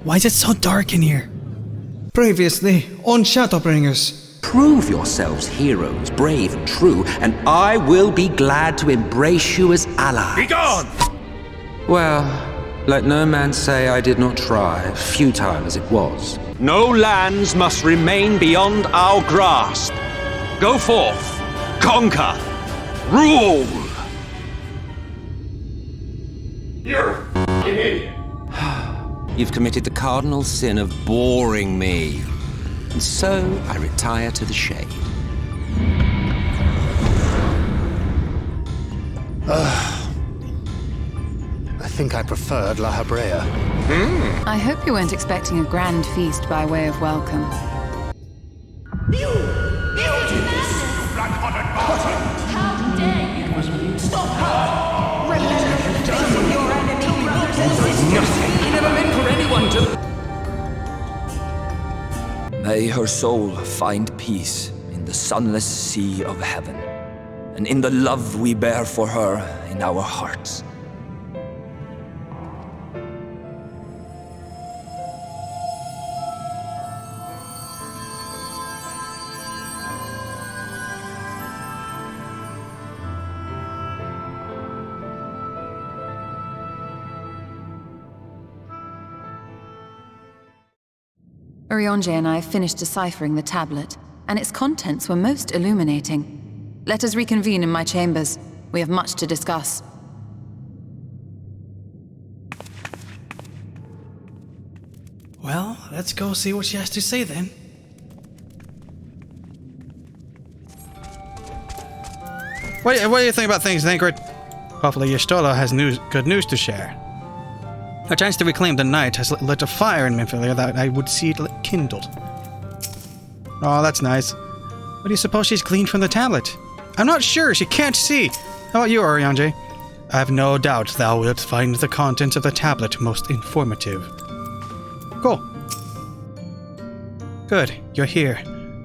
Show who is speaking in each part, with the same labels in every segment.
Speaker 1: Why is it so dark in here? Previously on Shadowbringers.
Speaker 2: Prove yourselves heroes, brave and true, and I will be glad to embrace you as allies.
Speaker 3: Be gone!
Speaker 2: Well, let no man say I did not try, futile as it was.
Speaker 3: No lands must remain beyond our grasp. Go forth, conquer, rule!
Speaker 4: You're an idiot.
Speaker 2: You've committed the cardinal sin of boring me. And so I retire to the shade.
Speaker 5: I think I preferred La Habrea.
Speaker 6: I hope you weren't expecting a grand feast by way of welcome.
Speaker 4: You did this, you black-hearted bastard!
Speaker 7: How dare you! Stop her!
Speaker 4: Done your enemy, brothers and sisters! Nothing! He never meant for anyone to...
Speaker 8: May her soul find peace in the sunless sea of heaven, and in the love we bear for her in our hearts.
Speaker 6: Urianger and I finished deciphering the tablet, and its contents were most illuminating. Let us reconvene in my chambers. We have much to discuss.
Speaker 1: Well, let's go see what she has to say then. What do you think about things, Thancred? Hopefully Y'shtola has good news to share. A chance to reclaim the night has lit a fire in Minfilia that I would see kindled. Oh, that's nice. What do you suppose she's gleaned from the tablet? I'm not sure, she can't see. How about you, Urianger? I have no doubt thou wilt find the contents of the tablet most informative. Cool. Good, you're here.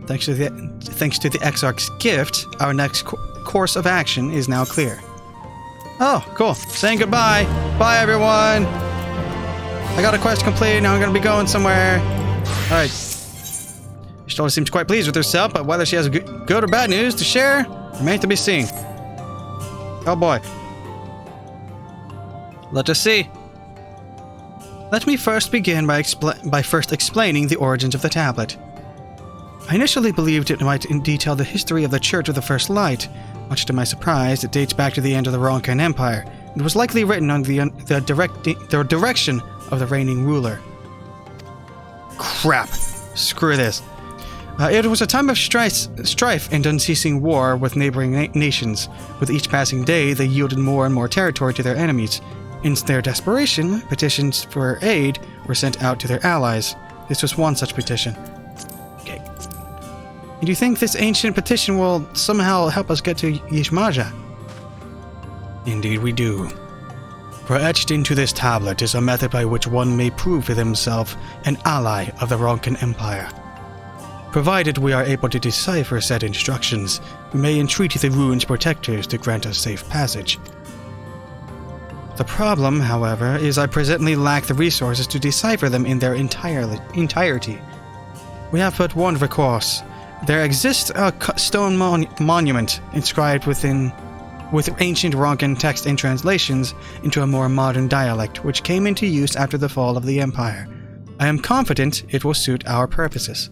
Speaker 1: Thanks to the Exarch's gift, our next course of action is now clear. Oh, cool. Saying goodbye. Bye, everyone. I got a quest complete, now I'm gonna be going somewhere. Alright. Y'shtola seems quite pleased with herself, but whether she has good or bad news to share remains to be seen. Oh boy. Let us see. Let me first begin by first explaining the origins of the tablet. I initially believed it might detail the history of the Church of the First Light. Much to my surprise, it dates back to the end of the Ronkan Empire. It was likely written under the direction of the reigning ruler. Crap. Screw this. It was a time of strife and unceasing war with neighboring nations. With each passing day, they yielded more and more territory to their enemies. In their desperation, petitions for aid were sent out to their allies. This was one such petition. Okay. And do you think this ancient petition will somehow help us get to Yishmaja? Indeed we do. For etched into this tablet is a method by which one may prove to himself an ally of the Ronkan Empire. Provided we are able to decipher said instructions, we may entreat the rune's protectors to grant us safe passage. The problem, however, is I presently lack the resources to decipher them in their entirety. We have but one recourse. There exists a stone monument inscribed with ancient Ronkan text and translations into a more modern dialect, which came into use after the fall of the Empire. I am confident it will suit our purposes.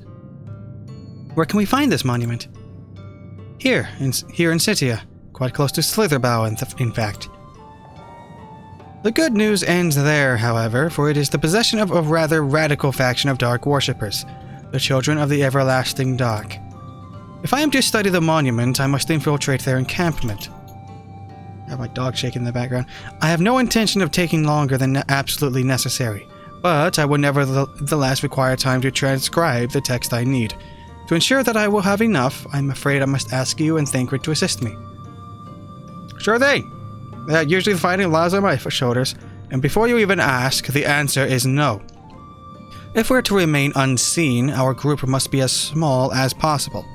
Speaker 1: Where can we find this monument? Here in Citia, quite close to Slitherbough, in fact. The good news ends there, however, for it is the possession of a rather radical faction of Dark Worshippers, the Children of the Everlasting Dark. If I am to study the monument, I must infiltrate their encampment. I have my dog shaking in the background. I have no intention of taking longer than absolutely necessary, but I would nevertheless require time to transcribe the text I need. To ensure that I will have enough, I'm afraid I must ask you and Thancred to assist me. Sure thing! Usually the fighting lies on my shoulders, and before you even ask, the answer is no. If we're to remain unseen, our group must be as small as possible.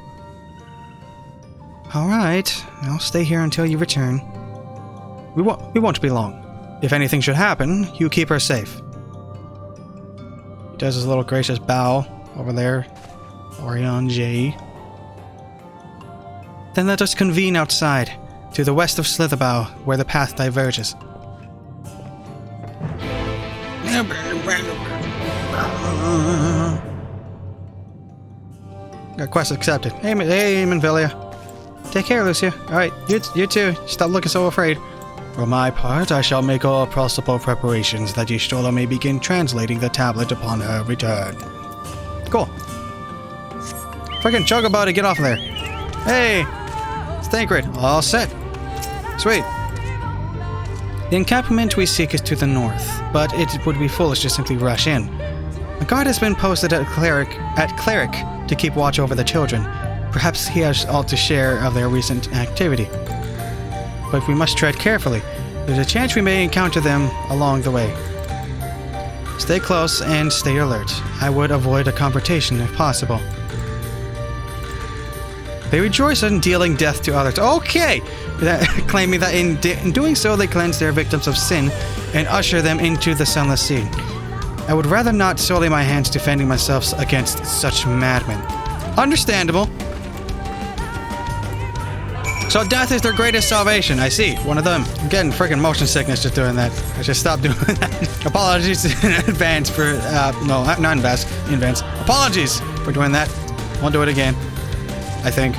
Speaker 1: Alright, I'll stay here until you return. We won't be long. If anything should happen, you keep her safe. He does his little gracious bow over there. Urianger. Then let us convene outside, to the west of Slitherbow, where the path diverges. Request accepted. Hey, Manvelia. Take care, Lucia. Alright, you too. Stop looking so afraid. For my part, I shall make all possible preparations that Y'shtola may begin translating the tablet upon her return. Cool. Freaking Chugabody, get off of there. Hey! Thancred, all set. Sweet. The encampment we seek is to the north, but it would be foolish to simply rush in. A guard has been posted at Cleric to keep watch over the children. Perhaps he has all to share of their recent activity. But we must tread carefully. There's a chance we may encounter them along the way. Stay close and stay alert. I would avoid a confrontation if possible. They rejoice in dealing death to others. Okay! Claiming that in doing so they cleanse their victims of sin and usher them into the Sunless Sea. I would rather not sully my hands defending myself against such madmen. Understandable. So death is their greatest salvation. I see. One of them. I'm getting freaking motion sickness just doing that. I should stop doing that. Apologies in advance for... no, not in advance. In advance. Apologies for doing that. Won't do it again. I think.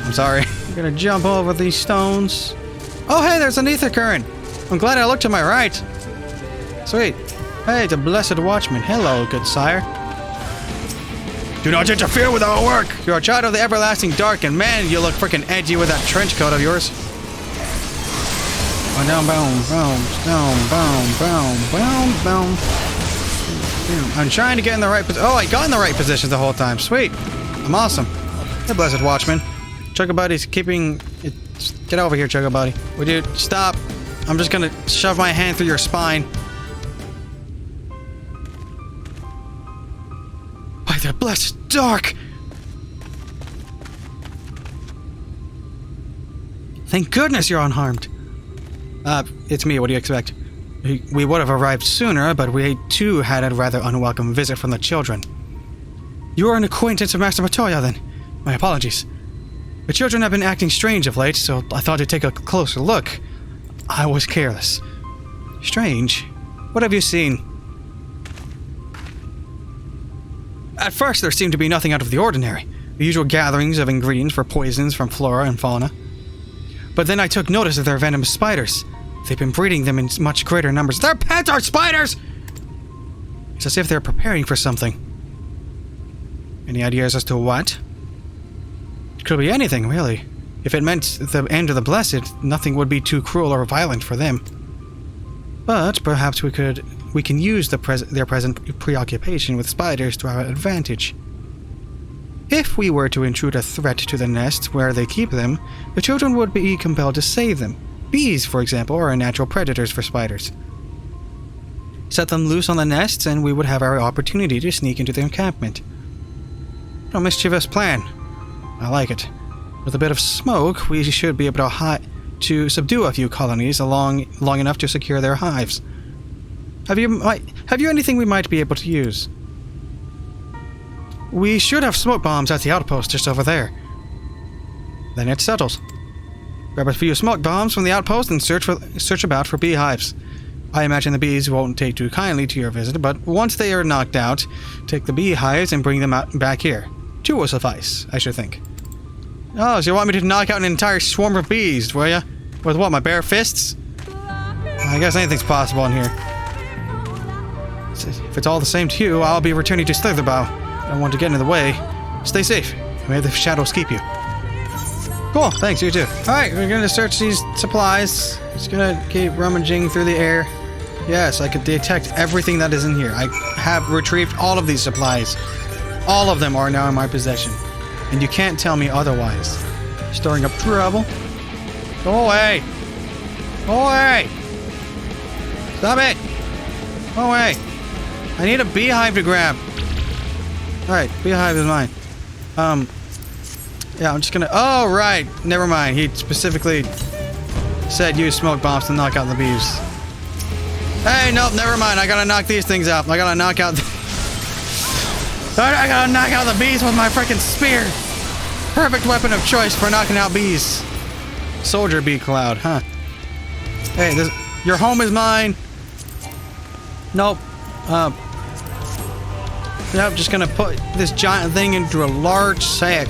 Speaker 1: I'm sorry. I'm gonna jump over these stones. Oh, hey, there's an ether current. I'm glad I looked to my right. Sweet. Hey, the Blessed Watchman. Hello, good sire. Do not interfere with our work! You're a child of the everlasting dark, and man, you look freaking edgy with that trench coat of yours. Boom, boom, boom, boom, boom, boom, boom. I'm trying to get in the right position. Oh, I got in the right position the whole time. Sweet. I'm awesome. The Blessed Watchman. Chugabody's keeping... Get over here, Chugabody. Would you stop? I'm just gonna shove my hand through your spine. By the blessed dark! Thank goodness you're unharmed. It's me, what do you expect? We would have arrived sooner, but we too had a rather unwelcome visit from the children. You are an acquaintance of Master Matoya, then? My apologies. The children have been acting strange of late, so I thought to take a closer look. I was careless. Strange? What have you seen? At first, there seemed to be nothing out of the ordinary. The usual gatherings of ingredients for poisons from flora and fauna. But then I took notice of their venomous spiders. They've been breeding them in much greater numbers. Their pets are spiders! It's as if they're preparing for something. Any ideas as to what? It could be anything, really. If it meant the end of the Blessed, nothing would be too cruel or violent for them. But perhaps we can use their present preoccupation with spiders to our advantage. If we were to intrude a threat to the nest where they keep them, the children would be compelled to save them. Bees, for example, are natural predators for spiders. Set them loose on the nests and we would have our opportunity to sneak into the encampment. A mischievous plan. I like it. With a bit of smoke, we should be able to subdue a few colonies long enough to secure their hives. Have you anything we might be able to use? We should have smoke bombs at the outpost just over there. Then it's settled. Grab a few smoke bombs from the outpost and search about for beehives. I imagine the bees won't take too kindly to your visit, but once they are knocked out, take the beehives and bring them back here. 2 will suffice, I should think. Oh, so you want me to knock out an entire swarm of bees, will ya? With what, my bare fists? I guess anything's possible in here. If it's all the same to you, I'll be returning to Slitherbow. I don't want to get in the way. Stay safe. May the shadows keep you. Cool, thanks, you too. Alright, we're gonna search these supplies. Just gonna keep rummaging through the air. Yes, I could detect everything that is in here. I have retrieved all of these supplies. All of them are now in my possession. And you can't tell me otherwise. Stirring up trouble. Go away! Go away! Stop it! Go away! I need a beehive to grab. Alright, beehive is mine. Yeah, I'm just gonna... Oh, right! Never mind. He specifically said use smoke bombs to knock out the bees. Hey, nope, never mind. I gotta knock these things out. I gotta knock out I gotta knock out the bees with my freaking spear. Perfect weapon of choice for knocking out bees. Soldier bee cloud, huh? Hey, your home is mine. Nope. Yep, just gonna put this giant thing into a large sack.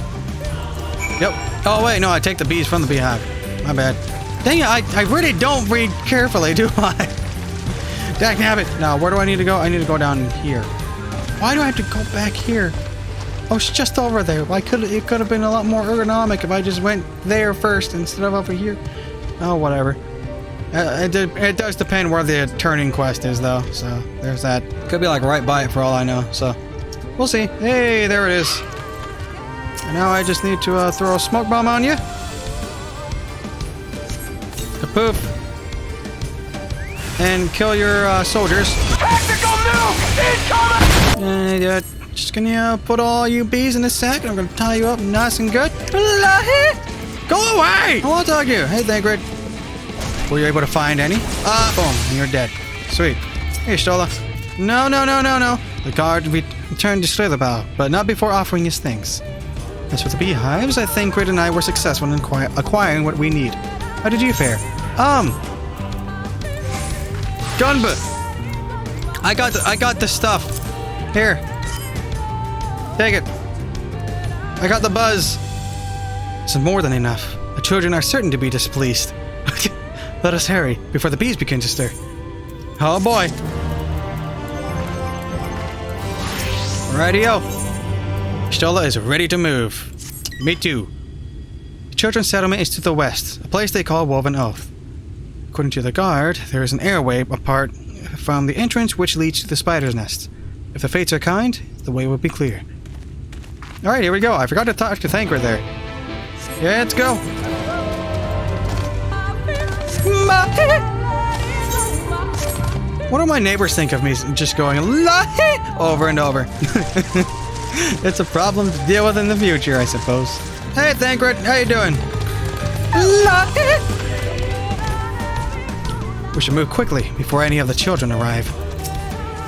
Speaker 1: Yep. Oh, wait, no, I take the bees from the beehive. My bad. Dang it, I really don't read carefully, do I? Dagnabbit. Now, where do I need to go? I need to go down here. Why do I have to go back here? Oh, it's just over there. It could have been a lot more ergonomic if I just went there first instead of over here. Oh, whatever. It does depend where the turning quest is, though. So, there's that. Could be, like, right by it for all I know. So, we'll see. Hey, there it is. And now I just need to throw a smoke bomb on you. Kapoof. And kill your soldiers.
Speaker 4: Tactical nuke incoming!
Speaker 1: And just gonna put all you bees in a sack, and I'm gonna tie you up nice and good. Go away! I won't talk to you. Hey, Thancred. Were you able to find any? Boom, and you're dead. Sweet. Hey, Stola. No. The guard returned to Slitherbow, but not before offering his thanks. As for the beehives, I think Grid and I were successful in acquiring what we need. How did you fare? Gunboot. I got the stuff. Here. Take it. I got the buzz. This is more than enough. The children are certain to be displeased. Let us hurry before the bees begin to stir. Oh boy. Rightio. Stola is ready to move. Me too. The children's settlement is to the west, a place they call Woven Oath. According to the guard, there is an airway apart from the entrance which leads to the spider's nest. If the fates are kind, the way will be clear. Alright, here we go. I forgot to talk to Thancred there. Yeah, let's go. What do my neighbors think of me just going over and over? It's a problem to deal with in the future, I suppose. Hey, Thancred, how you doing? We should move quickly before any of the children arrive.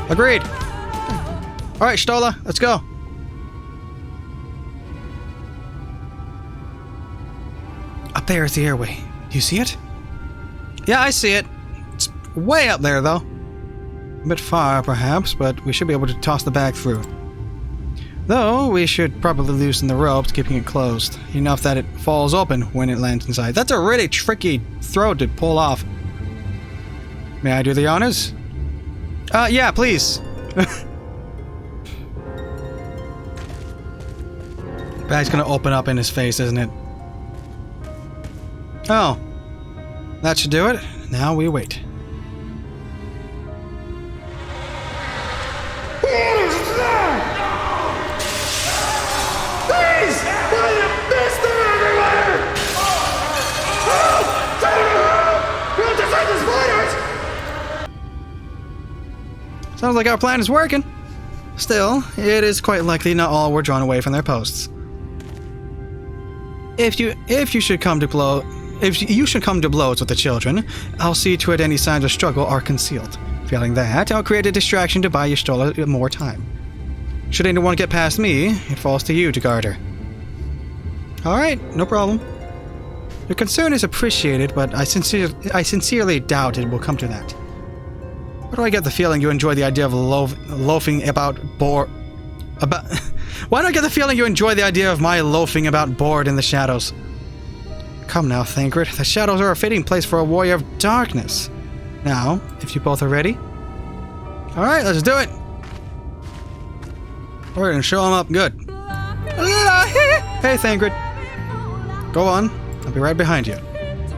Speaker 1: Agreed. Alright, Stola, let's go. Up there is the airway. Do you see it? Yeah, I see it. It's way up there, though. A bit far, perhaps, but we should be able to toss the bag through. Though, we should probably loosen the ropes, keeping it closed, enough that it falls open when it lands inside. That's a really tricky throw to pull off. May I do the honors? Yeah, please. Bag's gonna open up in his face, isn't it? Oh. That should do it. Now we wait.
Speaker 4: What is that? Please! Why the best of everywhere? Help! We'll defend the spiders!
Speaker 1: Sounds like our plan is working. Still, it is quite likely not all were drawn away from their posts. If you should come to blows with the children, I'll see to it any signs of struggle are concealed. Failing that, I'll create a distraction to buy you Stola more time. Should anyone get past me, it falls to you to guard her. Alright, no problem. Your concern is appreciated, but I sincerely doubt it will come to that. Why do I get the feeling you enjoy the idea of loafing about bored? Why do I get the feeling you enjoy the idea of my loafing about bored in the shadows? Come now, Thancred. The shadows are a fitting place for a warrior of darkness. Now, if you both are ready. Alright, let's do it. We're gonna show him up good. Hey, Thancred. Go on. I'll be right behind you.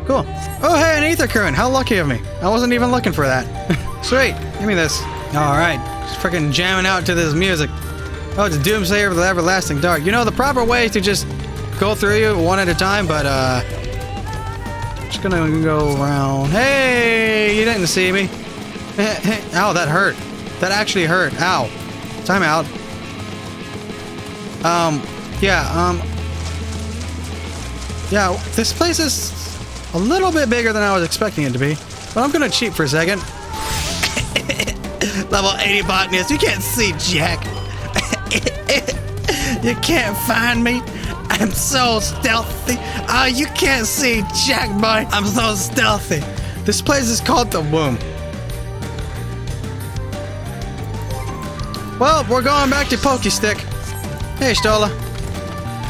Speaker 1: Cool. Oh, hey, an ether current. How lucky of me. I wasn't even looking for that. Sweet. Give me this. Alright. Just freaking jamming out to this music. Oh, it's Doomsayer of the Everlasting Dark. You know, the proper way is to just go through you one at a time, but, just gonna go around. Hey, you didn't see me. Ow, that hurt. That actually hurt. Ow. Time out. Yeah, this place is a little bit bigger than I was expecting it to be, but I'm gonna cheat for a second. Level 80 botanist, you can't see jack. You can't find me. I'm so stealthy. Oh, you can't see Jack, boy. I'm so stealthy. This place is called the Womb. Well, we're going back to Pokestick. Hey, Stola.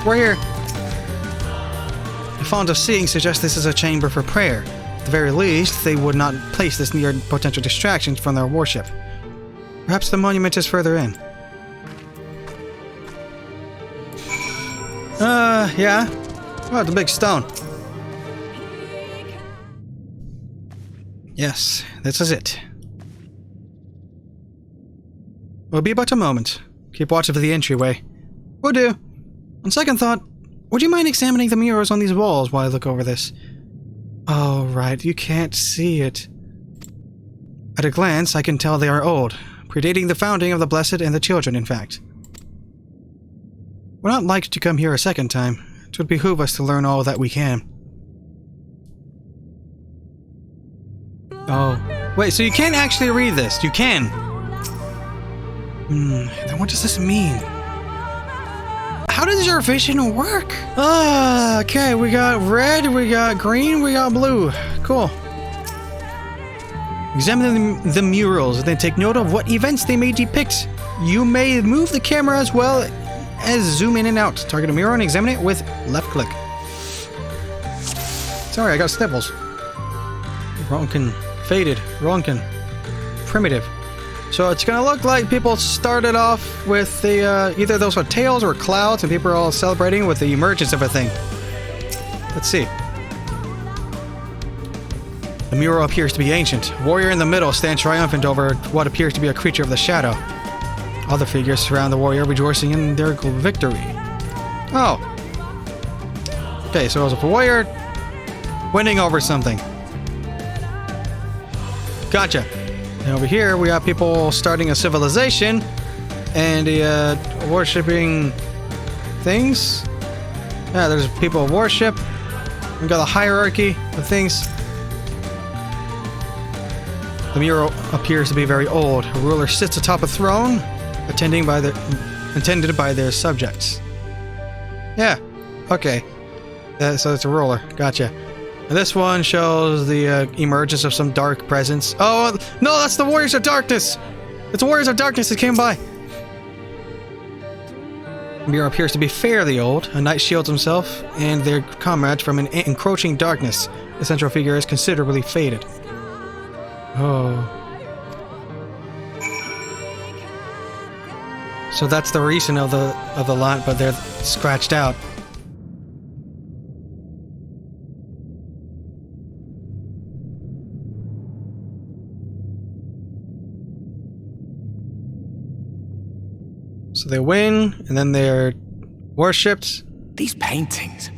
Speaker 1: We're here. The Font of Seeing suggests this is a chamber for prayer. At the very least, they would not place this near potential distractions from their worship. Perhaps the monument is further in. Yeah. Oh, the big stone. Yes, this is it. We'll be but a moment. Keep watch of the entryway. Will do. On second thought, would you mind examining the murals on these walls while I look over this? Oh, right, you can't see it. At a glance, I can tell they are old, predating the founding of the Blessed and the Children, in fact. We're not likely to come here a second time. It would behoove us to learn all that we can. Oh. Wait, so you can't actually read this. You can. Then what does this mean? How does your vision work? Okay, we got red, we got green, we got blue. Cool. Examine the murals and then take note of what events they may depict. You may move the camera as well as zoom in and out. Target a mural and examine it with left click. Sorry, I got sniffles. Ronkin. Faded. Ronkin. Primitive. So it's gonna look like people started off with the, either those were tails or clouds, and people are all celebrating with the emergence of a thing. Let's see. The mural appears to be ancient. Warrior in the middle stands triumphant over what appears to be a creature of the shadow. Other figures surround the warrior, rejoicing in their victory. Oh. Okay, so it was a warrior winning over something. Gotcha. And over here, we have people starting a civilization and worshipping things. Yeah, there's people of worship. We got a hierarchy of things. The mural appears to be very old. A ruler sits atop a throne, attended by their subjects. Yeah, okay. So it's a ruler. Gotcha. And this one shows the emergence of some dark presence. Oh, no, that's the Warriors of Darkness! It's the Warriors of Darkness that came by! The mural appears to be fairly old. A knight shields himself and their comrades from an encroaching darkness. The central figure is considerably faded. Oh. So that's the reason of the lot, but they're scratched out. So they win, and then they're worshipped.
Speaker 9: These paintings,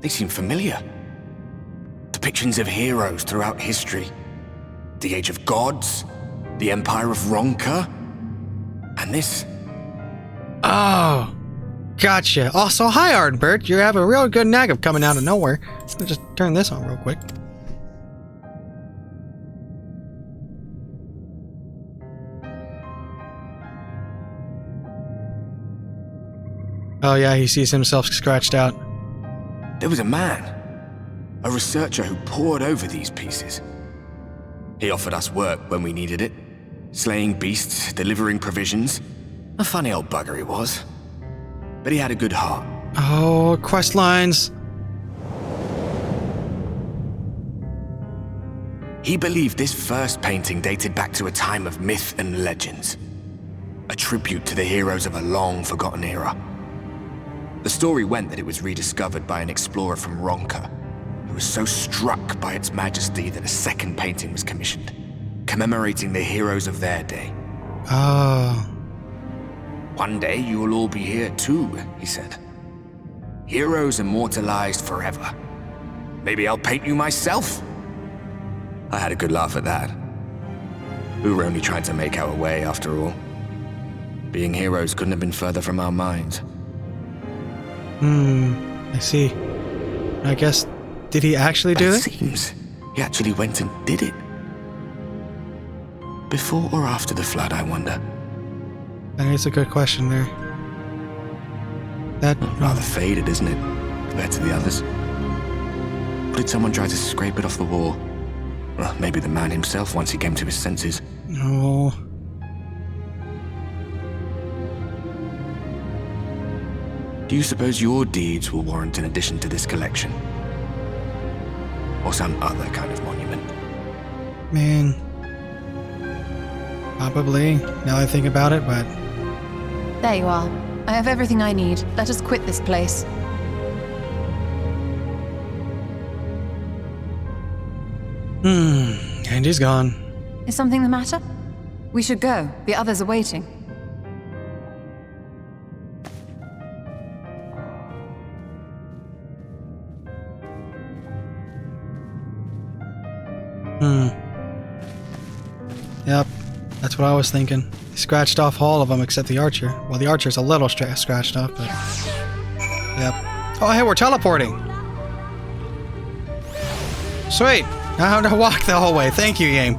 Speaker 9: they seem familiar. Depictions of heroes throughout history. The Age of Gods, the Empire of Ronka, and this.
Speaker 1: Oh, gotcha. Also, hi, Ardbert. You have a real good knack of coming out of nowhere. Let's just turn this on real quick. Oh yeah, he sees himself scratched out.
Speaker 9: There was a man, a researcher who pored over these pieces. He offered us work when we needed it, slaying beasts, delivering provisions. A funny old bugger he was, but he had a good heart.
Speaker 1: Oh, quest lines.
Speaker 9: He believed this first painting dated back to a time of myth and legends, a tribute to the heroes of a long-forgotten era. The story went that it was rediscovered by an explorer from Ronka, who was so struck by its majesty that a second painting was commissioned, commemorating the heroes of their day.
Speaker 1: Oh.
Speaker 9: One day you will all be here too, he said. Heroes immortalized forever. Maybe I'll paint you myself? I had a good laugh at that. We were only trying to make our way after all. Being heroes couldn't have been further from our minds.
Speaker 1: I see. I guess, did he actually do it?
Speaker 9: It seems he actually went and did it. Before or after the flood, I wonder.
Speaker 1: That is a good question there. That
Speaker 9: Rather faded, isn't it, compared to the others? Or did someone try to scrape it off the wall? Well, maybe the man himself once he came to his senses.
Speaker 1: Oh.
Speaker 9: Do you suppose your deeds will warrant an addition to this collection? Or some other kind of monument?
Speaker 1: Man. Probably, now I think about it, but...
Speaker 6: There you are. I have everything I need. Let us quit this place.
Speaker 1: And he's gone.
Speaker 6: Is something the matter? We should go. The others are waiting.
Speaker 1: Yep, that's what I was thinking. He scratched off all of them except the archer. Well, the archer's a little scratched off, but... Yep. Oh, hey, we're teleporting! Sweet! Now I have to walk the whole way. Thank you, game.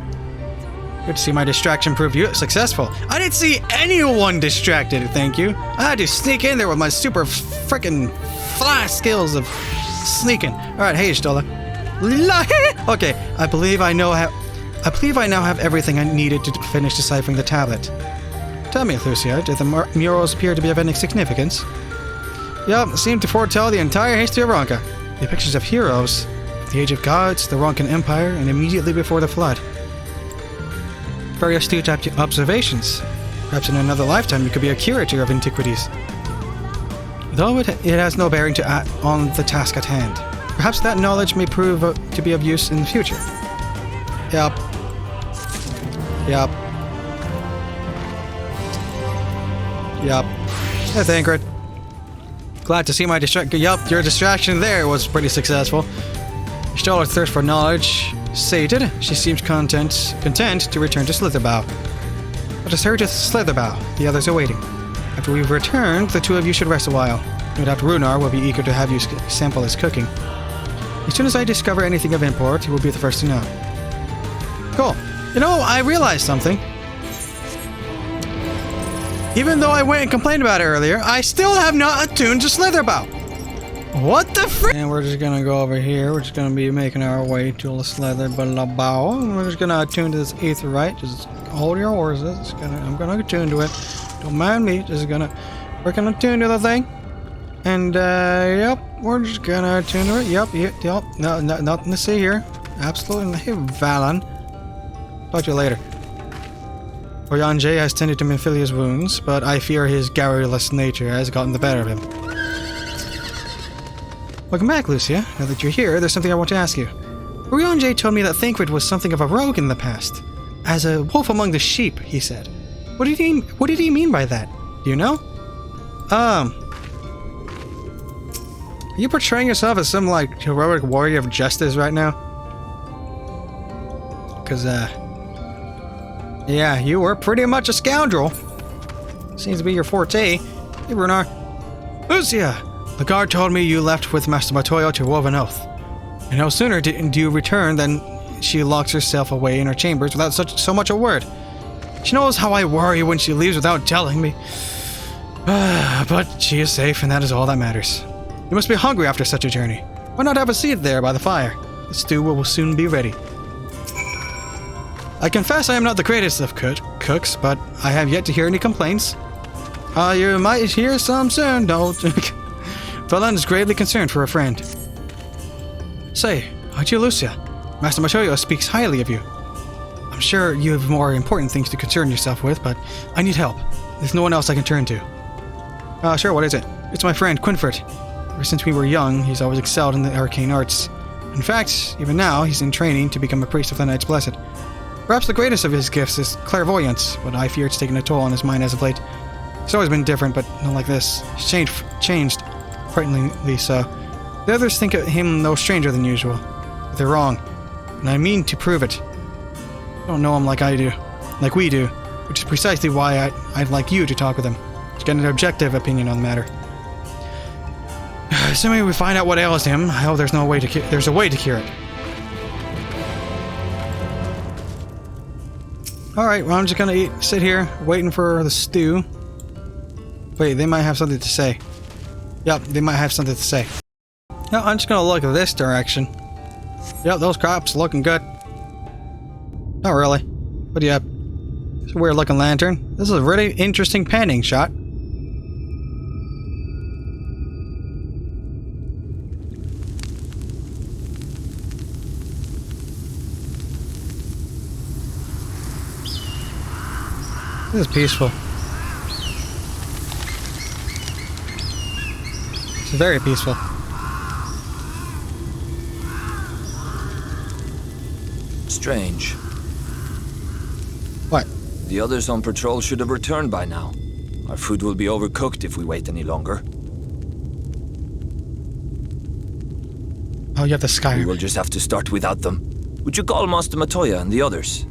Speaker 1: Good to see my distraction prove successful. I didn't see anyone distracted, thank you. I had to sneak in there with my super frickin' flash skills of sneaking. Alright, hey, Stola. Okay, I believe I now have everything I needed to finish deciphering the tablet. Tell me, Kholusia, did the murals appear to be of any significance? Yup, seem to foretell the entire history of Ronka. The pictures of heroes, the Age of Gods, the Ronkan Empire, and immediately before the Flood. Very astute observations. Perhaps in another lifetime you could be a curator of antiquities. Though it has no bearing on the task at hand. Perhaps that knowledge may prove to be of use in the future. Yup. Yup. Yup. Hey, Thancred. Glad to see my distraction. Yup, your distraction there was pretty successful. Stola's thirst for knowledge sated. She seems content to return to Slitherbough. Let us hurry to Slitherbough. The others are waiting. After we've returned, the two of you should rest a while. No doubt Runar will be eager to have you sample his cooking. As soon as I discover anything of import, you will be the first to know. Cool. You know, I realized something. Even though I went and complained about it earlier, I still have not attuned to Slitherbough. What the frick? And we're just gonna go over here. We're just gonna be making our way to Slitherbough. And we're just gonna attune to this aetherite. Just hold your horses. I'm gonna attune to it. Don't mind me. We're gonna attune to the thing. And, yep, we're just gonna attune to it. Yep. No, nothing to see here. Absolutely. Hey, Valen. Talk to you later. Urianger has tended to Minfilia's wounds, but I fear his garrulous nature has gotten the better of him. Welcome back, Kholusia. Now that you're here, there's something I want to ask you. Urianger told me that Thancred was something of a rogue in the past. As a wolf among the sheep, he said. What did he mean by that? Do you know? Are you portraying yourself as some, like, heroic warrior of justice right now? Because, yeah, you were pretty much a scoundrel. Seems to be your forte. Hey, Runar. Kholusia! The guard told me you left with Master Matoyo to Woven Oath. And no sooner do you return than she locks herself away in her chambers without so much a word. She knows how I worry when she leaves without telling me. But she is safe, and that is all that matters. You must be hungry after such a journey. Why not have a seat there by the fire? The stew will soon be ready. I confess I am not the greatest of cooks, but I have yet to hear any complaints. You might hear some soon, don't. Valen is greatly concerned for a friend. Say, aren't you Kholusia? Master Matoyo speaks highly of you. I'm sure you have more important things to concern yourself with, but I need help. There's no one else I can turn to. Sure, what is it? It's my friend, Quinford. Ever since we were young, he's always excelled in the arcane arts. In fact, even now, he's in training to become a priest of the Knights Blessed. Perhaps the greatest of his gifts is clairvoyance, but I fear it's taken a toll on his mind as of late. He's always been different, but not like this. He's changed, frighteningly so. The others think of him no stranger than usual. But they're wrong, and I mean to prove it. I don't know him like we do, which is precisely why I'd like you to talk with him, to get an objective opinion on the matter. Assuming we find out what ails him, I hope there's a way to cure it. Alright, well, I'm just gonna sit here, waiting for the stew. Wait, they might have something to say. Yep, they might have something to say. No, I'm just gonna look at this direction. Yep, those crops looking good. Not really. What do you have? It's a weird looking lantern. This is a really interesting panning shot. This is peaceful. It's very peaceful.
Speaker 8: Strange.
Speaker 1: What?
Speaker 8: The others on patrol should have returned by now. Our food will be overcooked if we wait any longer.
Speaker 1: Oh, you have the sky.
Speaker 8: We will just have to start without them. Would you call Master Matoya and the others?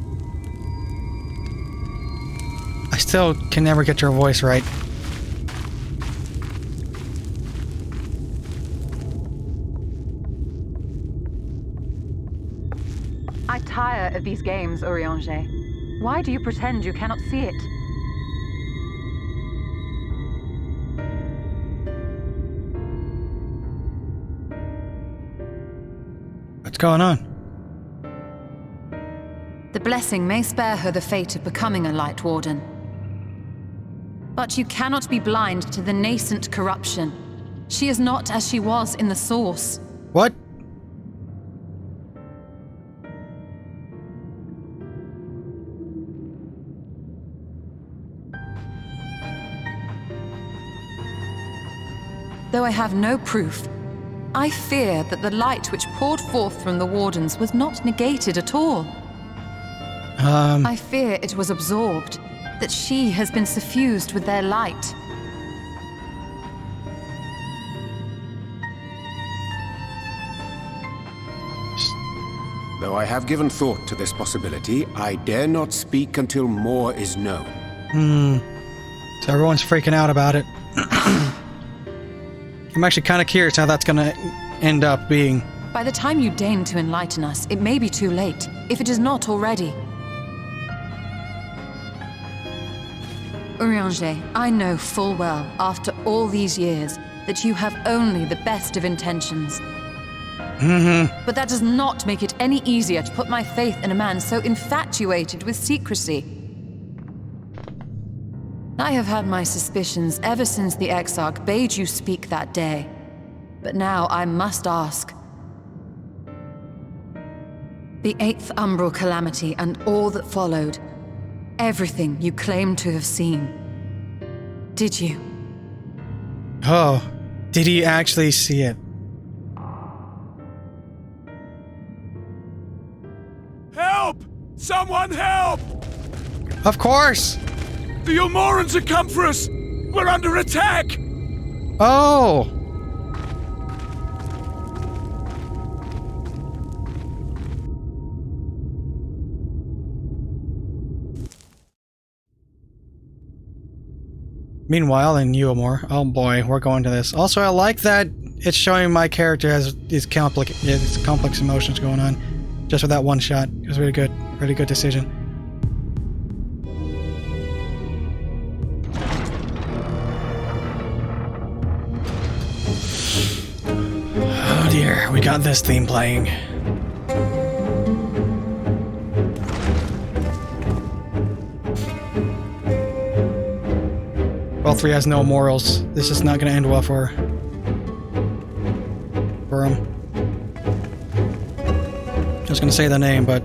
Speaker 1: I still can never get your voice right.
Speaker 6: I tire of these games, Urianger. Why do you pretend you cannot see it?
Speaker 1: What's going on?
Speaker 6: The blessing may spare her the fate of becoming a Lightwarden. But you cannot be blind to the nascent corruption. She is not as she was in the source.
Speaker 1: What?
Speaker 6: Though I have no proof, I fear that the light which poured forth from the Wardens was not negated at all. I fear it was absorbed, that she has been suffused with their light.
Speaker 10: Though I have given thought to this possibility, I dare not speak until more is known.
Speaker 1: So everyone's freaking out about it. I'm actually kind of curious how that's gonna end up being.
Speaker 6: By the time you deign to enlighten us, it may be too late, if it is not already. Urianger, I know full well, after all these years, that you have only the best of intentions. But that does not make it any easier to put my faith in a man so infatuated with secrecy. I have had my suspicions ever since the Exarch bade you speak that day. But now I must ask. The 8th Umbral Calamity and all that followed, everything you claim to have seen. Did you?
Speaker 1: Oh, did he actually see it?
Speaker 3: Help! Someone help!
Speaker 1: Of course!
Speaker 3: The Ilmorans have come for us! We're under attack!
Speaker 1: Oh! Meanwhile, in Uamore, oh boy, we're going to this. Also, I like that it's showing my character has these complex emotions going on, just with that one shot. It was really good decision. Oh dear, we got this theme playing. Vauthry has no morals. This is not going to end well for him. I was going to say the name, but...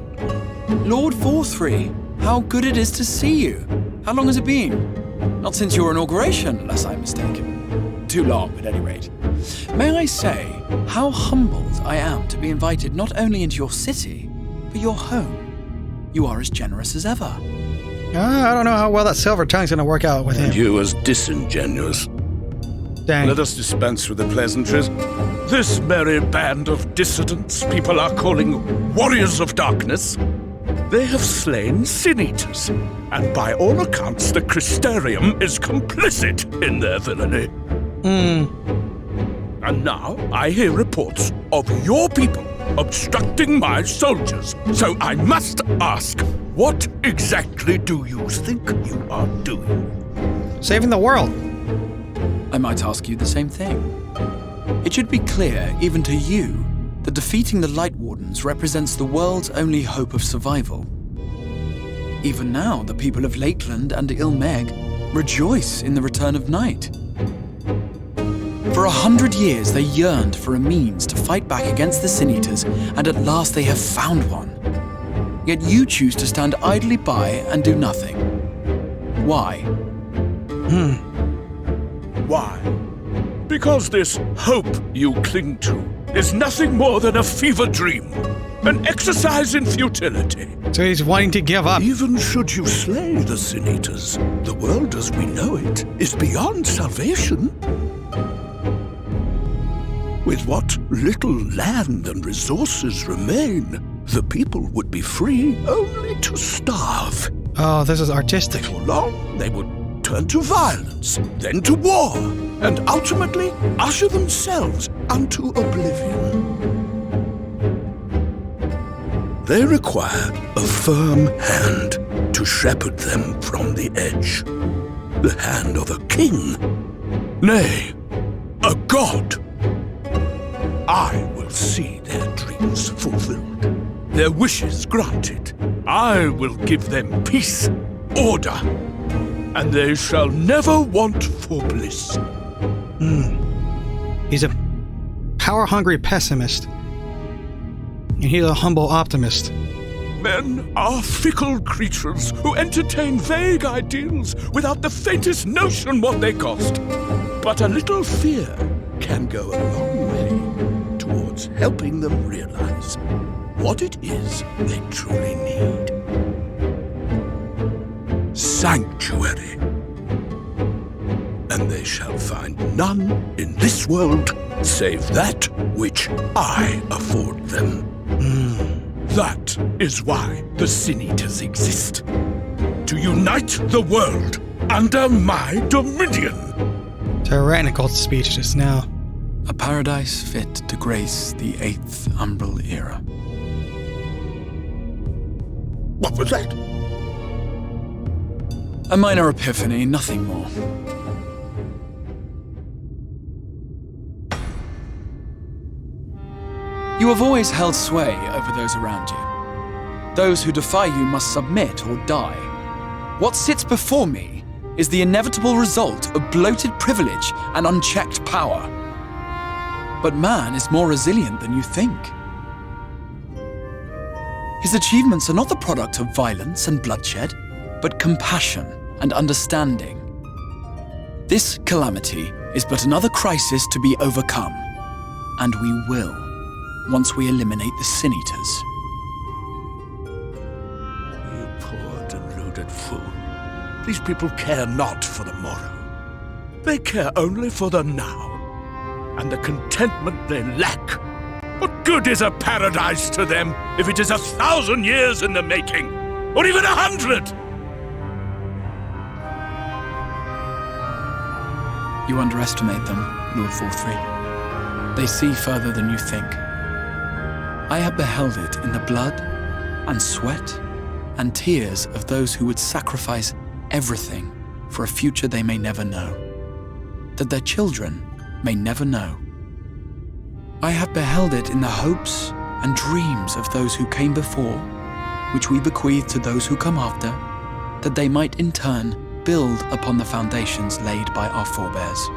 Speaker 11: Lord Vauthry, how good it is to see you. How long has it been? Not since your inauguration, unless I'm mistaken. Too long, at any rate. May I say how humbled I am to be invited not only into your city, but your home. You are as generous as ever.
Speaker 1: I don't know how well that silver tongue's going to work out with him.
Speaker 12: You as disingenuous.
Speaker 1: Dang.
Speaker 12: Let us dispense with the pleasantries. This merry band of dissidents people are calling warriors of darkness. They have slain sin-eaters, and by all accounts the Crystarium is complicit in their villainy. And now I hear reports of your people obstructing my soldiers. So I must ask, what exactly do you think you are doing?
Speaker 1: Saving the world.
Speaker 11: I might ask you the same thing. It should be clear, even to you, that defeating the Lightwardens represents the world's only hope of survival. Even now, the people of Lakeland and Ilmeg rejoice in the return of night. For 100 years, they yearned for a means to fight back against the Sin-Eaters, and at last they have found one. Yet you choose to stand idly by and do nothing. Why?
Speaker 12: Why? Because this hope you cling to is nothing more than a fever dream, an exercise in futility.
Speaker 1: So he's wanting to give up.
Speaker 12: Even should you slay the Sin-Eaters, the world as we know it is beyond salvation. With what little land and resources remain, the people would be free only to starve.
Speaker 1: Oh, this is artistic.
Speaker 12: Before long, they would turn to violence, then to war, and ultimately usher themselves unto oblivion. They require a firm hand to shepherd them from the edge. The hand of a king, nay, a god. I will see their dreams fulfilled, their wishes granted. I will give them peace, order, and they shall never want for bliss.
Speaker 1: He's a power-hungry pessimist, and he's a humble optimist.
Speaker 12: Men are fickle creatures who entertain vague ideals without the faintest notion what they cost. But a little fear can go a long way towards helping them realize what it is they truly need. Sanctuary. And they shall find none in this world save that which I afford them. That is why the Sin-Eaters exist. To unite the world under my dominion.
Speaker 1: Tyrannical speech just now.
Speaker 11: A paradise fit to grace the 8th Umbral era.
Speaker 12: What was that?
Speaker 11: A minor epiphany, nothing more. You have always held sway over those around you. Those who defy you must submit or die. What sits before me is the inevitable result of bloated privilege and unchecked power. But man is more resilient than you think. His achievements are not the product of violence and bloodshed, but compassion and understanding. This calamity is but another crisis to be overcome, and we will, once we eliminate the Sin-Eaters.
Speaker 12: You poor deluded fool. These people care not for the morrow. They care only for the now, and the contentment they lack. What good is a paradise to them if it is 1,000 years in the making, or even 100?
Speaker 11: You underestimate them, Lord Vauthry. They see further than you think. I have beheld it in the blood and sweat and tears of those who would sacrifice everything for a future they may never know, that their children may never know. I have beheld it in the hopes and dreams of those who came before, which we bequeath to those who come after, that they might in turn build upon the foundations laid by our forebears.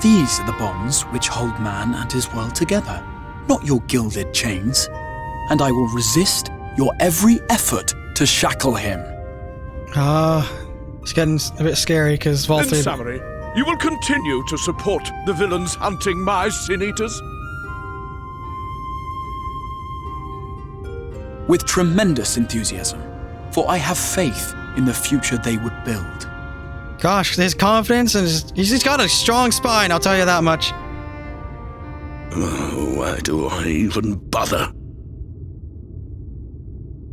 Speaker 11: These are the bonds which hold man and his world together, not your gilded chains, and I will resist your every effort to shackle him.
Speaker 1: It's getting a bit scary because Vauthry...
Speaker 12: In summary, you will continue to support the villains hunting my Sin-Eaters?
Speaker 11: With tremendous enthusiasm, for I have faith in the future they would build.
Speaker 1: Gosh, his confidence, and he's got a strong spine, I'll tell you that much.
Speaker 12: Why do I even bother?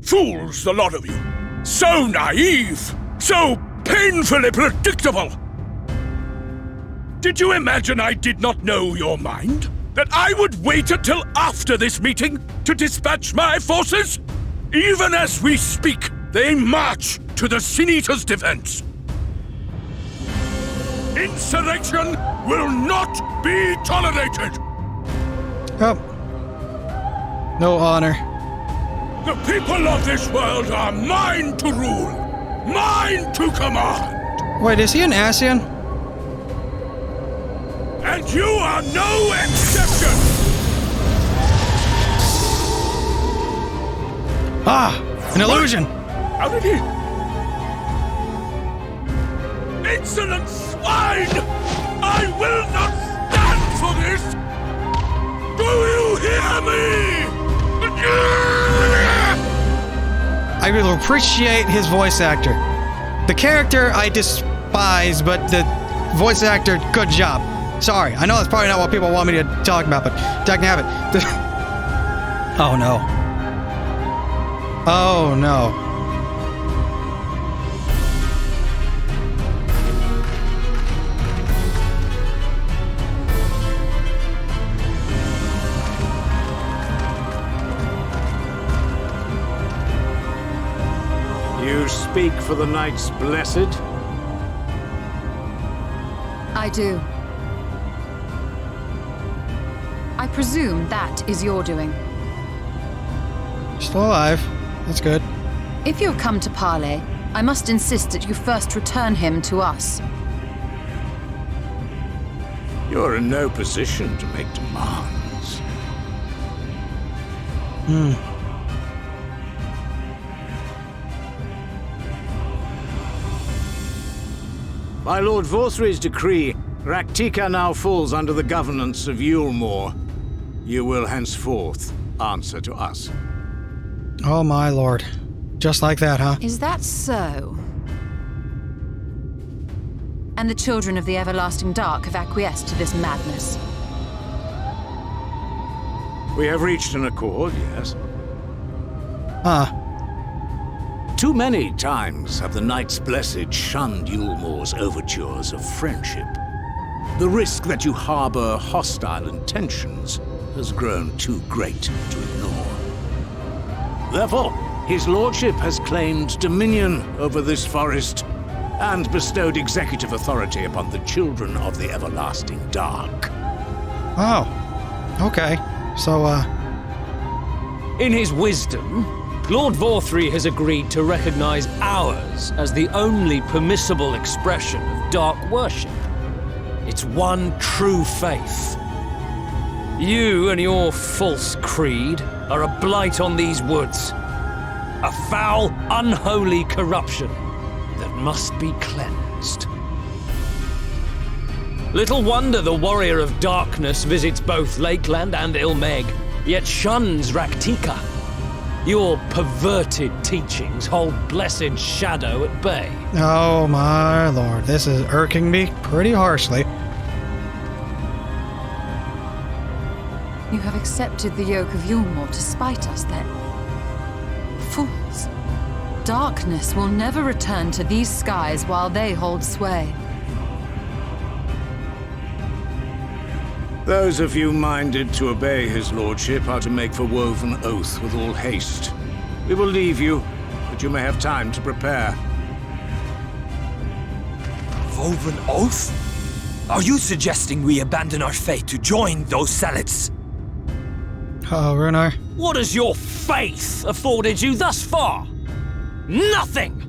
Speaker 12: Fools, the lot of you! So naive! So painfully predictable! Did you imagine I did not know your mind? That I would wait until after this meeting to dispatch my forces? Even as we speak, they march to the Sin-Eaters' defense. Insurrection will not be tolerated!
Speaker 1: Oh. No honor.
Speaker 12: The people of this world are mine to rule, mine to command!
Speaker 1: Wait, is he an Ascian?
Speaker 12: And you are no exception!
Speaker 1: Ah! An illusion!
Speaker 12: How did he... Insolent swine! I will not stand for this! Do you hear me?
Speaker 1: I will appreciate his voice actor. The character I despise, but the voice actor, good job. Sorry, I know that's probably not what people want me to talk about, but dagnabbit. Oh no. Oh no.
Speaker 13: You speak for the Knights Blessed?
Speaker 6: I do. I presume that is your doing.
Speaker 1: Still alive. That's good.
Speaker 6: If you have come to parley, I must insist that you first return him to us.
Speaker 13: You're in no position to make demands. By Lord Vauthry's decree, Rak'tika now falls under the governance of Yulmore. You will henceforth answer to us.
Speaker 1: Oh my lord. Just like that, huh?
Speaker 6: Is that so? And the children of the Everlasting Dark have acquiesced to this madness?
Speaker 13: We have reached an accord, yes.
Speaker 5: Too many times have the Knights Blessed shunned Yulmore's overtures of friendship. The risk that you harbor hostile intentions has grown too great to ignore. Therefore, his lordship has claimed dominion over this forest and bestowed executive authority upon the children of the Everlasting Dark.
Speaker 1: Oh. Okay. So,
Speaker 14: In his wisdom, Lord Vauthry has agreed to recognize ours as the only permissible expression of dark worship. It's one true faith. You and your false creed are a blight on these woods. A foul, unholy corruption that must be cleansed. Little wonder the Warrior of Darkness visits both Lakeland and Ilmeg, yet shuns Rak'tika. Your perverted teachings hold blessed Shadow at bay.
Speaker 1: oh my lord. This is irking me pretty harshly.
Speaker 6: You have accepted the yoke of Yulmore to spite us, then? Fools. Darkness will never return to these skies while they hold sway.
Speaker 13: Those of you minded to obey his lordship are to make for woven oath with all haste. We will leave you, but you may have time to prepare.
Speaker 8: Woven oath? Are you suggesting we abandon our fate to join those zealots?
Speaker 1: Oh, Runar.
Speaker 14: What has your faith afforded you thus far? Nothing!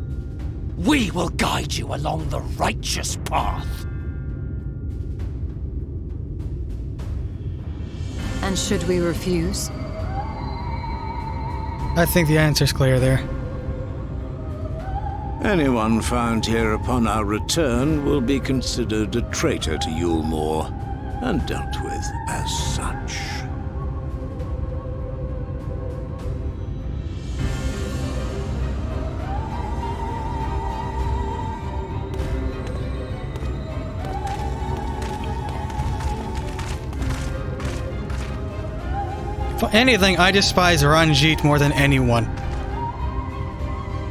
Speaker 14: We will guide you along the righteous path.
Speaker 6: And should we refuse?
Speaker 1: I think the answer's clear there.
Speaker 13: Anyone found here upon our return will be considered a traitor to Yulmore and dealt with as such.
Speaker 1: For anything, I despise Ranjit more than anyone.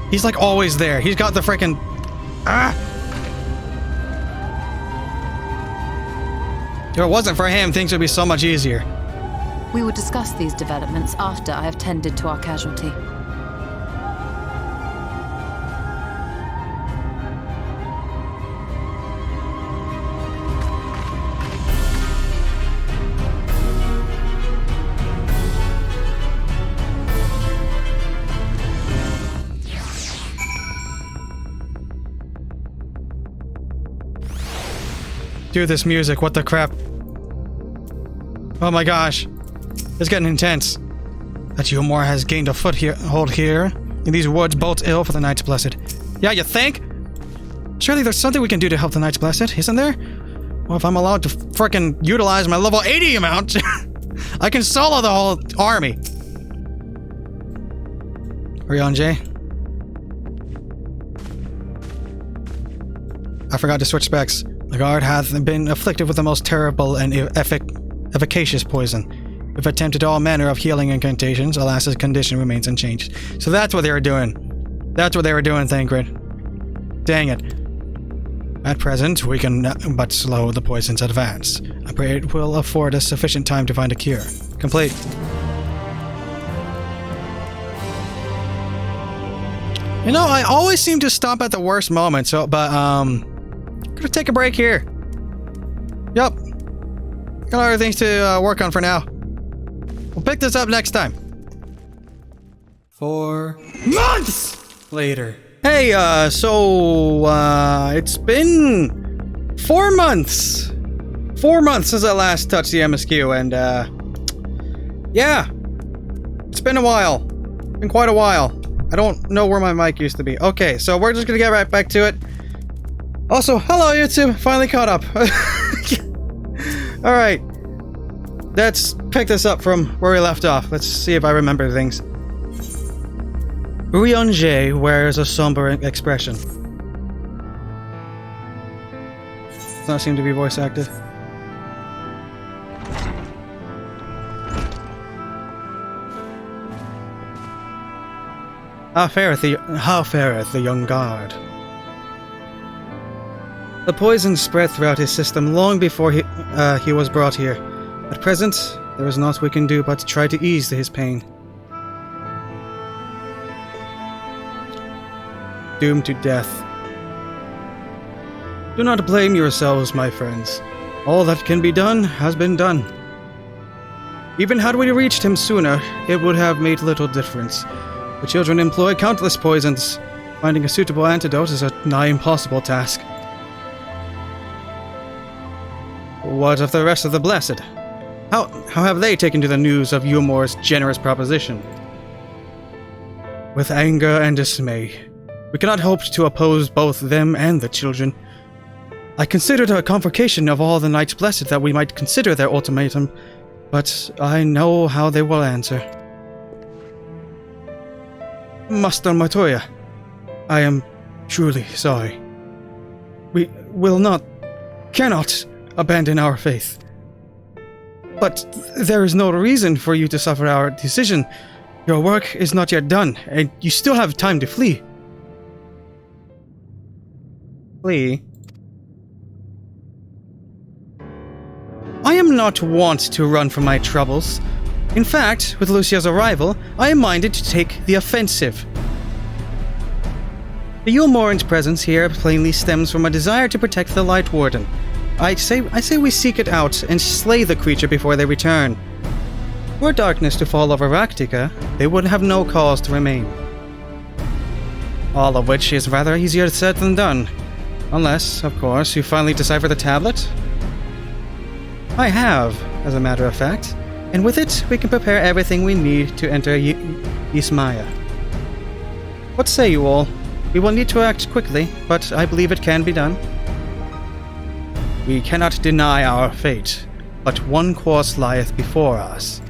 Speaker 1: He's like always there. He's got the frickin'... If it wasn't for him, things would be so much easier.
Speaker 6: We will discuss these developments after I have tended to our casualty.
Speaker 1: Dude, this music, what the crap? Oh my gosh. It's getting intense. That Yulmore has gained a foothold here. In these woods, bodes ill for the Knights Blessed. Yeah, you think? Surely there's something we can do to help the Knights Blessed, isn't there? Well, if I'm allowed to frickin' utilize my level 80 amount, I can solo the whole army. Urianger. I forgot to switch specs. The guard hath been afflicted with the most terrible and efficacious poison. We've attempted all manner of healing incantations, alas his condition remains unchanged. So that's what they were doing. That's what they were doing, Thancred. Dang it. At present, we can but slow the poison's advance. I pray it will afford us sufficient time to find a cure. Complete. You know, I always seem to stop at the worst moment, gonna take a break here. Yup. Got other things to work on for now. We'll pick this up next time. 4 months later. Hey, it's been 4 months. 4 months since I last touched the MSQ, and, yeah. It's been a while. Been quite a while. I don't know where my mic used to be. Okay, so we're just gonna get right back to it. Also, hello YouTube, finally caught up. Alright. Let's pick this up from where we left off. Let's see if I remember things. Urianger wears a somber expression. Does not seem to be voice acted. How fareth the young guard? The poison spread throughout his system long before he was brought here. At present, there is naught we can do but to try to ease his pain. Doomed to death. Do not blame yourselves, my friends. All that can be done has been done. Even had we reached him sooner, it would have made little difference. The children employ countless poisons. Finding a suitable antidote is a nigh impossible task. What of the rest of the Blessed? How have they taken to the news of Yulmore's generous proposition? With anger and dismay. We cannot hope to oppose both them and the children. I considered a convocation of all the Knights Blessed that we might consider their ultimatum, but I know how they will answer. Master Matoya, I am truly sorry. We cannot abandon our faith. But there is no reason for you to suffer our decision. Your work is not yet done, and you still have time to flee. Flee? I am not wont to run from my troubles. In fact, with Lucia's arrival, I am minded to take the offensive. The Yulmoran's presence here plainly stems from a desire to protect the Lightwarden. I say we seek it out and slay the creature before they return. Were darkness to fall over Rak'tika, they would have no cause to remain. All of which is rather easier said than done. Unless, of course, you finally decipher the tablet. I have, as a matter of fact, and with it we can prepare everything we need to enter Ysmaya. What say you all? We will need to act quickly, but I believe it can be done. We cannot deny our fate, but one course lieth before us.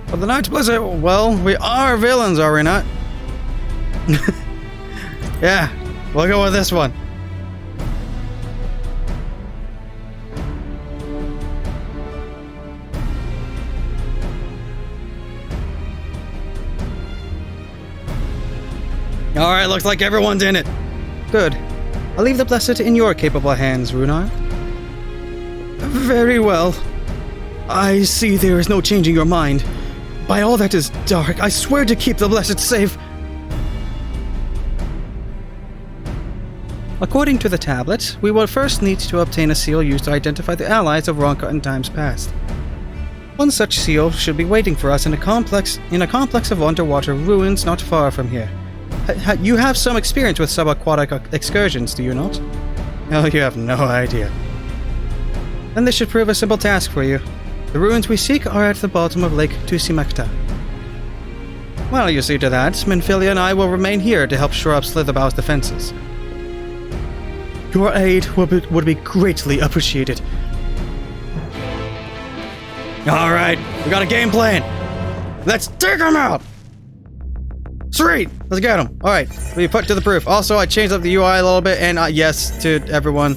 Speaker 1: For the Knights Blessed, well, we are villains, are we not? Yeah, we'll go with this one. Alright, looks like everyone's in it. Good. I'll leave the Blessed in your capable hands, Runar. Very well. I see there is no changing your mind. By all that is dark, I swear to keep the Blessed safe. According to the tablet, we will first need to obtain a seal used to identify the allies of Ronka in times past. One such seal should be waiting for us in a complex of underwater ruins not far from here. You have some experience with subaquatic excursions, do you not? Oh, you have no idea. Then this should prove a simple task for you. The ruins we seek are at the bottom of Lake Tusimakta. While you see to that, Minfilia and I will remain here to help shore up Slitherbao's defenses. Your aid would be greatly appreciated. Alright, we got a game plan. Let's take him out! Sweet! Let's get him. Alright, we put to the proof. Also, I changed up the UI a little bit, and yes, to everyone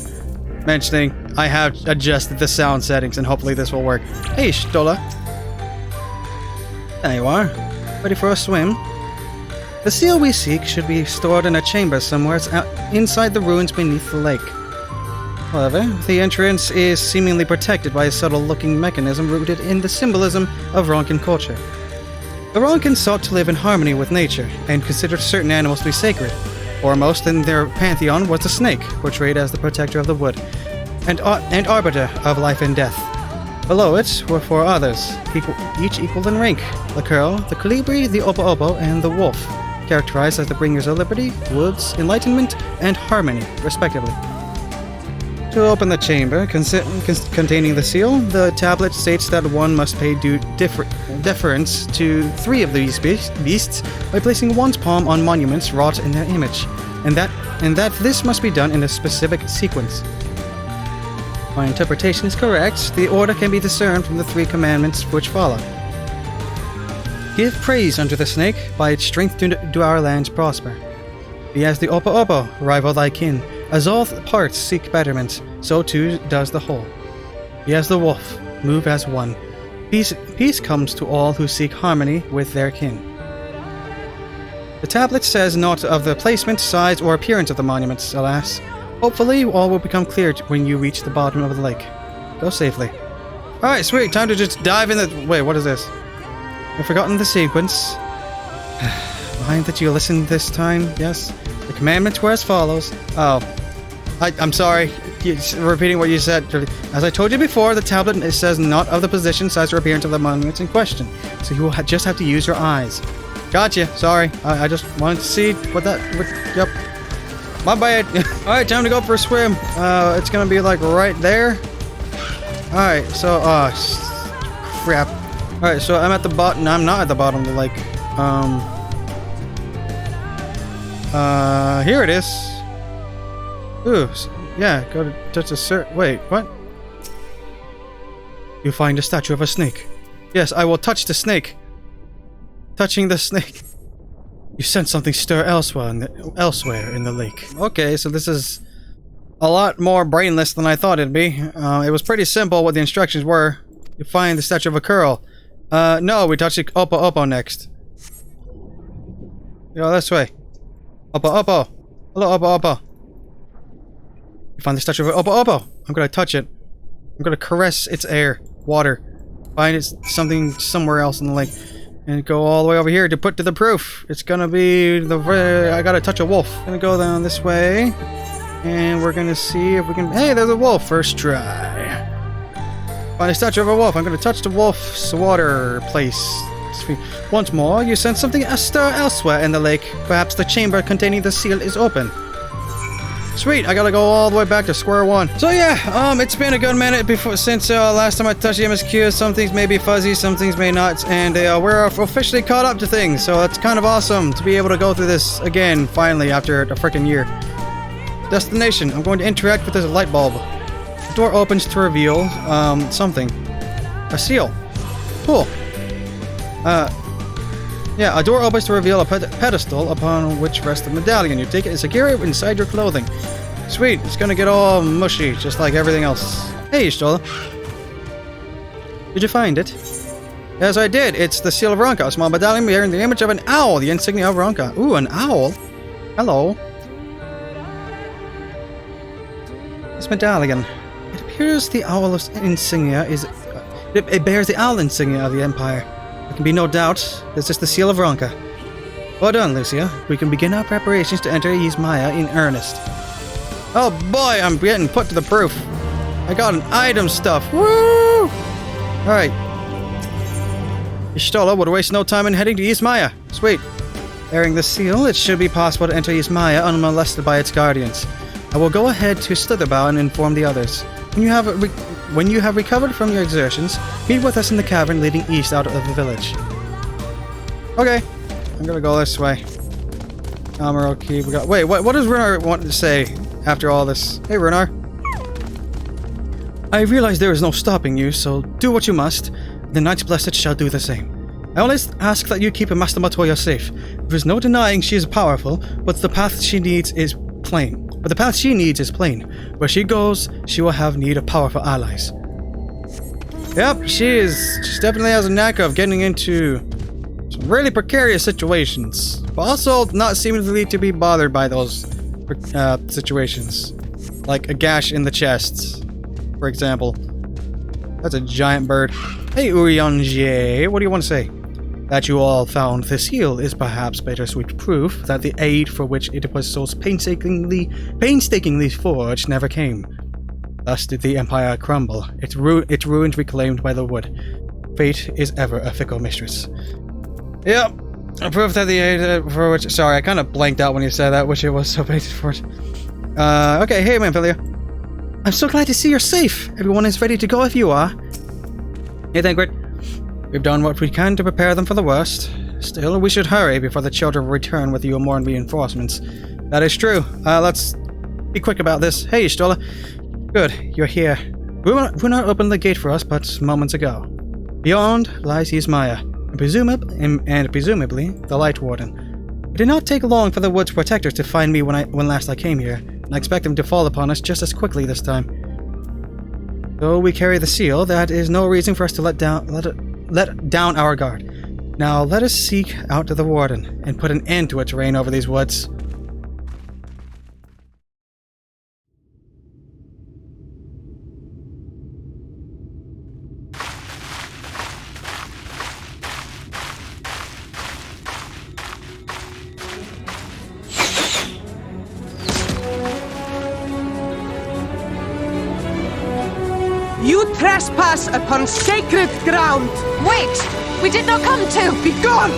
Speaker 1: mentioning, I have adjusted the sound settings, and hopefully this will work. Hey, Stola. There you are. Ready for a swim? The seal we seek should be stored in a chamber somewhere inside the ruins beneath the lake. However, the entrance is seemingly protected by a subtle-looking mechanism rooted in the symbolism of Ronkan culture. The Ronkans sought to live in harmony with nature, and considered certain animals to be sacred. Foremost in their pantheon was the snake, portrayed as the protector of the wood, and arbiter of life and death. Below it were four others, each equal in rank: the Curl, the Colibri, the Opo-Opo, and the Wolf, characterized as the bringers of liberty, woods, enlightenment, and harmony, respectively. To open the chamber containing the seal, the tablet states that one must pay due deference to three of these beasts by placing one's palm on monuments wrought in their image, and that this must be done in a specific sequence. My interpretation is correct. The order can be discerned from the three commandments which follow. Give praise unto the snake, by its strength do our lands prosper. Be as the Opo-Opo, rival thy kin. As all parts seek betterment, so too does the whole. Be as the wolf, move as one. Peace comes to all who seek harmony with their kin. The tablet says naught of the placement, size, or appearance of the monuments, alas. Hopefully, all will become clear when you reach the bottom of the lake. Go safely. Alright, sweet. Time to just dive in the... Wait, what is this? I've forgotten the sequence. Mind that you listened this time, yes? The commandments were as follows. Oh. I'm sorry. Repeating what you said. As I told you before, the tablet says not of the position, size, or appearance of the monuments in question. So you will just have to use your eyes. Gotcha. Sorry. I just wanted to see what that... Yep. My bad. Alright, time to go for a swim. It's gonna be like right there. Alright, so... crap. Alright, so I'm at the bottom. No, I'm not at the bottom of the lake. Here it is. Ooh, yeah, go to touch the wait, what? You find a statue of a snake. Yes, I will touch the snake. Touching the snake. You sense something stir elsewhere in the lake. Okay, so this is a lot more brainless than I thought it'd be. It was pretty simple what the instructions were. You find the statue of a Curl. No, we touch the Opo-Opo next. Go this way. Opo-Opo. Hello, Opo-Opo. You find the statue of Opo-Opo. I'm gonna touch it. I'm gonna caress its air, water. Find it something somewhere else in the lake. And go all the way over here to put to the proof. It's gonna be the... I gotta touch a wolf. Gonna go down this way. And we're gonna see if we can... Hey, there's a wolf. First try. Find a statue of a wolf. I'm gonna touch the wolf's water place. Once more, you sense something astir elsewhere in the lake. Perhaps the chamber containing the seal is open. Sweet, I gotta go all the way back to square one. So yeah, it's been a good minute since last time I touched the MSQ. Some things may be fuzzy, some things may not, and we're officially caught up to things, so it's kind of awesome to be able to go through this again, finally, after a freaking year. Destination, I'm going to interact with this light bulb. The door opens to reveal, something. A seal. Cool. Yeah, a door opens to reveal a pedestal upon which rests a medallion. You take it and secure it inside your clothing. Sweet, it's gonna get all mushy, just like everything else. Hey, Stola. Did you find it? Yes, I did. It's the Seal of Ronka, a small medallion bearing the image of an owl, the insignia of Ronka. Ooh, an owl? Hello. This medallion. It appears the owl's insignia is... It bears the owl insignia of the Empire. There can be no doubt, this is the Seal of Ronka. Well done, Lucia. We can begin our preparations to enter Ysmaya in earnest. Oh boy, I'm getting put to the proof. I got an item stuff. Woo! Alright. Y'shtola would waste no time in heading to Ysmaya. Sweet. Bearing the seal, it should be possible to enter Ysmaya unmolested by its guardians. I will go ahead to Slitherbow and inform the others. When you have recovered from your exertions, meet with us in the cavern leading east out of the village. Okay, I'm gonna go this way. Okay, we got. Wait, what does Runar want to say after all this? Hey, Runar. I realize there is no stopping you, so do what you must. The Knights Blessed shall do the same. I only ask that you keep Master Matoya safe. There's no denying she is powerful, but the path she needs is plain. Where she goes, she will have need of powerful allies. Yep, she definitely has a knack of getting into some really precarious situations, but also not seemingly to be bothered by those situations. Like a gash in the chest, for example. That's a giant bird. Hey, Urianger, what do you want to say? That you all found this heel is perhaps bittersweet proof that the aid for which it was so painstakingly forged never came. Thus did the Empire crumble, its ruins reclaimed by the wood. Fate is ever a fickle mistress. Yep, proof that the aid for which... Sorry, I kind of blanked out when you said that, which it was so painted for it. Okay, hey, Manphilia. I'm so glad to see you're safe. Everyone is ready to go if you are. Hey, Thancred. We've done what we can to prepare them for the worst. Still, we should hurry before the children return with you more reinforcements. That is true. Let's be quick about this. Hey, Stola. Good, you're here. Runar opened the gate for us but moments ago. Beyond lies Ismaya, and presumably the Lightwarden. It did not take long for the Wood's protectors to find me when last I came here, and I expect them to fall upon us just as quickly this time. Though we carry the seal, that is no reason for us to let down our guard. Now let us seek out the Warden and put an end to its reign over these woods.
Speaker 4: You trespass upon sacred ground!
Speaker 6: Wait! We did not come to!
Speaker 4: Begone!